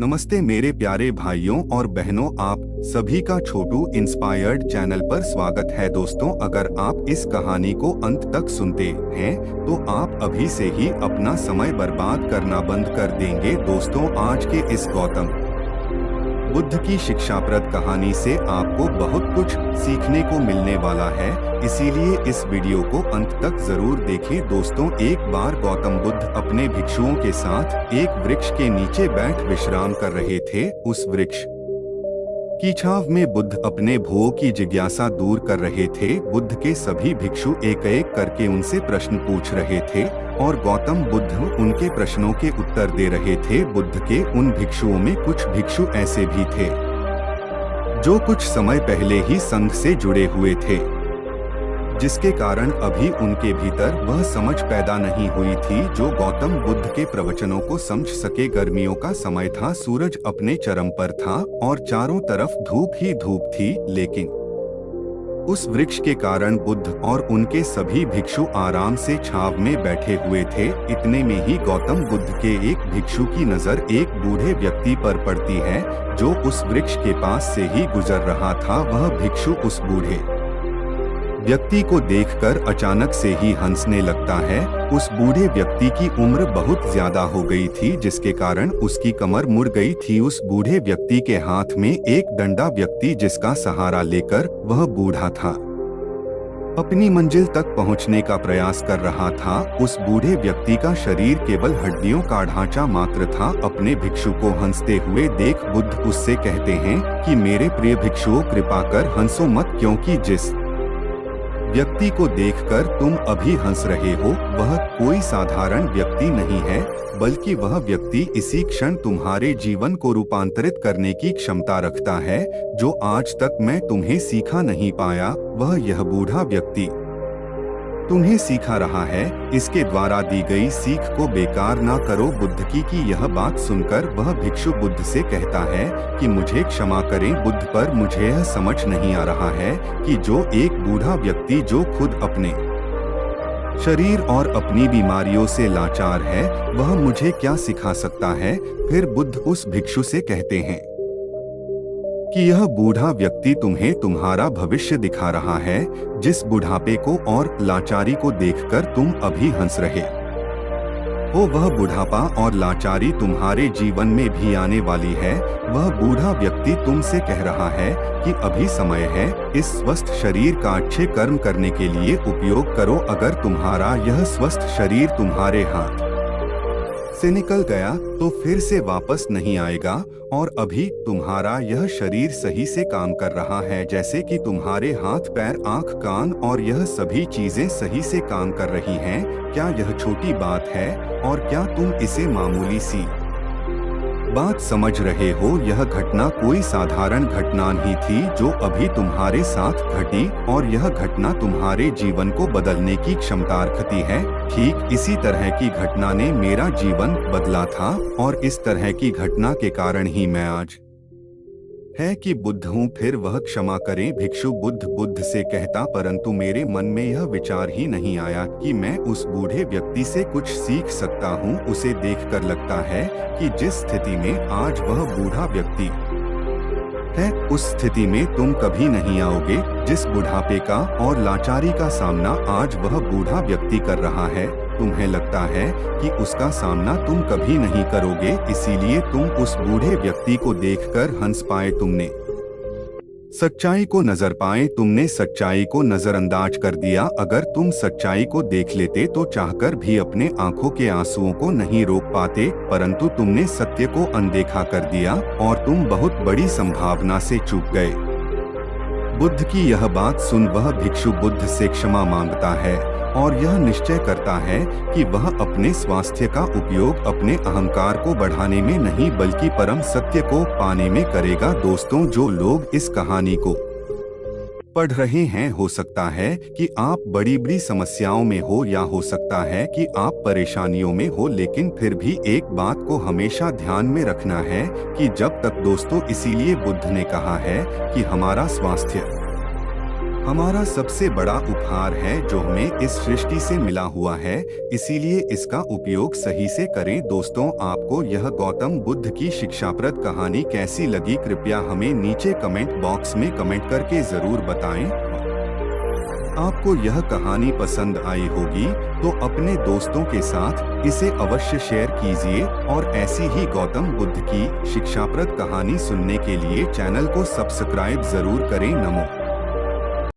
नमस्ते मेरे प्यारे भाइयों और बहनों, आप सभी का छोटू इंस्पायर्ड चैनल पर स्वागत है। दोस्तों, अगर आप इस कहानी को अंत तक सुनते हैं तो आप अभी से ही अपना समय बर्बाद करना बंद कर देंगे। दोस्तों, आज के इस गौतम बुद्ध की शिक्षाप्रद कहानी से आपको बहुत कुछ सीखने को मिलने वाला है, इसीलिए इस वीडियो को अंत तक जरूर देखें। दोस्तों, एक बार गौतम बुद्ध अपने भिक्षुओं के साथ एक वृक्ष के नीचे बैठ विश्राम कर रहे थे। उस वृक्ष की छांव में बुद्ध अपने भोग की जिज्ञासा दूर कर रहे थे। बुद्ध के सभी भिक्षु एक एक करके उनसे प्रश्न पूछ रहे थे और गौतम बुद्ध उनके प्रश्नों के उत्तर दे रहे थे। बुद्ध के उन भिक्षुओं में कुछ भिक्षु ऐसे भी थे जो कुछ समय पहले ही संघ से जुड़े हुए थे, जिसके कारण अभी उनके भीतर वह समझ पैदा नहीं हुई थी जो गौतम बुद्ध के प्रवचनों को समझ सके। गर्मियों का समय था, सूरज अपने चरम पर था और चारों तरफ धूप ही धूप थी, लेकिन उस वृक्ष के कारण बुद्ध और उनके सभी भिक्षु आराम से छांव में बैठे हुए थे। इतने में ही गौतम बुद्ध के एक भिक्षु की नजर एक बूढ़े व्यक्ति पर पड़ती है जो उस वृक्ष के पास से ही गुजर रहा था। वह भिक्षु उस बूढ़े व्यक्ति को देखकर अचानक से ही हंसने लगता है। उस बूढ़े व्यक्ति की उम्र बहुत ज्यादा हो गई थी, जिसके कारण उसकी कमर मुड़ गई थी। उस बूढ़े व्यक्ति के हाथ में एक डंडा व्यक्ति जिसका सहारा लेकर वह बूढ़ा था अपनी मंजिल तक पहुंचने का प्रयास कर रहा था। उस बूढ़े व्यक्ति का शरीर केवल हड्डियों का ढांचा मात्र था। अपने भिक्षु को हंसते हुए देख बुद्ध उससे कहते हैं कि मेरे प्रिय भिक्षुओं, कृपा कर हंसो मत, क्योंकि जिस व्यक्ति को देखकर तुम अभी हंस रहे हो वह कोई साधारण व्यक्ति नहीं है, बल्कि वह व्यक्ति इसी क्षण तुम्हारे जीवन को रूपांतरित करने की क्षमता रखता है। जो आज तक मैं तुम्हें सिखा नहीं पाया, वह यह बूढ़ा व्यक्ति तुम्हें सिखा रहा है। इसके द्वारा दी गई सीख को बेकार ना करो। बुद्ध की यह बात सुनकर वह भिक्षु बुद्ध से कहता है कि मुझे क्षमा करें बुद्ध, पर मुझे यह समझ नहीं आ रहा है कि जो एक बूढ़ा व्यक्ति जो खुद अपने शरीर और अपनी बीमारियों से लाचार है, वह मुझे क्या सिखा सकता है। फिर बुद्ध उस भिक्षु से कहते हैं कि यह बूढ़ा व्यक्ति तुम्हें तुम्हारा भविष्य दिखा रहा है। जिस बुढ़ापे को और लाचारी को देखकर तुम अभी हंस रहे हो, वह बुढ़ापा और लाचारी तुम्हारे जीवन में भी आने वाली है। वह बूढ़ा व्यक्ति तुमसे कह रहा है कि अभी समय है, इस स्वस्थ शरीर का अच्छे कर्म करने के लिए उपयोग करो। अगर तुम्हारा यह स्वस्थ शरीर तुम्हारे हाथ से निकल गया तो फिर से वापस नहीं आएगा, और अभी तुम्हारा यह शरीर सही से काम कर रहा है, जैसे कि तुम्हारे हाथ, पैर, आंख, कान और यह सभी चीजें सही से काम कर रही हैं। क्या यह छोटी बात है और क्या तुम इसे मामूली सी बात समझ रहे हो? यह घटना कोई साधारण घटना नहीं थी जो अभी तुम्हारे साथ घटी, और यह घटना तुम्हारे जीवन को बदलने की क्षमता रखती है। ठीक इसी तरह की घटना ने मेरा जीवन बदला था, और इस तरह की घटना के कारण ही मैं आज है कि बुद्ध हूँ। फिर वह क्षमा करें भिक्षु बुद्ध से कहता, परंतु मेरे मन में यह विचार ही नहीं आया कि मैं उस बूढ़े व्यक्ति से कुछ सीख सकता हूँ। उसे देखकर लगता है कि जिस स्थिति में आज वह बूढ़ा व्यक्ति है, उस स्थिति में तुम कभी नहीं आओगे। जिस बुढ़ापे का और लाचारी का सामना आज वह बूढ़ा व्यक्ति कर रहा है, तुम्हें लगता है कि उसका सामना तुम कभी नहीं करोगे, इसीलिए तुम उस बूढ़े व्यक्ति को देखकर हंस पाए। तुमने सच्चाई को नजर पाए, तुमने सच्चाई को नजरअंदाज कर दिया। अगर तुम सच्चाई को देख लेते तो चाहकर भी अपने आंखों के आंसुओं को नहीं रोक पाते, परंतु तुमने सत्य को अनदेखा कर दिया और तुम बहुत बड़ी संभावना से चूक गए। बुद्ध की यह बात सुन वह भिक्षु बुद्ध से क्षमा मांगता है और यह निश्चय करता है कि वह अपने स्वास्थ्य का उपयोग अपने अहंकार को बढ़ाने में नहीं, बल्कि परम सत्य को पाने में करेगा। दोस्तों, जो लोग इस कहानी को पढ़ रहे हैं, हो सकता है कि आप बड़ी बड़ी समस्याओं में हो, या हो सकता है कि आप परेशानियों में हो, लेकिन फिर भी एक बात को हमेशा ध्यान में रखना है कि जब तक, दोस्तों, इसीलिए बुद्ध ने कहा है कि हमारा स्वास्थ्य हमारा सबसे बड़ा उपहार है जो हमें इस सृष्टि से मिला हुआ है, इसीलिए इसका उपयोग सही से करें। दोस्तों, आपको यह गौतम बुद्ध की शिक्षाप्रद कहानी कैसी लगी, कृपया हमें नीचे कमेंट बॉक्स में कमेंट करके जरूर बताएं। आपको यह कहानी पसंद आई होगी तो अपने दोस्तों के साथ इसे अवश्य शेयर कीजिए और ऐसी ही गौतम बुद्ध की शिक्षाप्रद कहानी सुनने के लिए चैनल को सब्सक्राइब जरूर करें। नमो।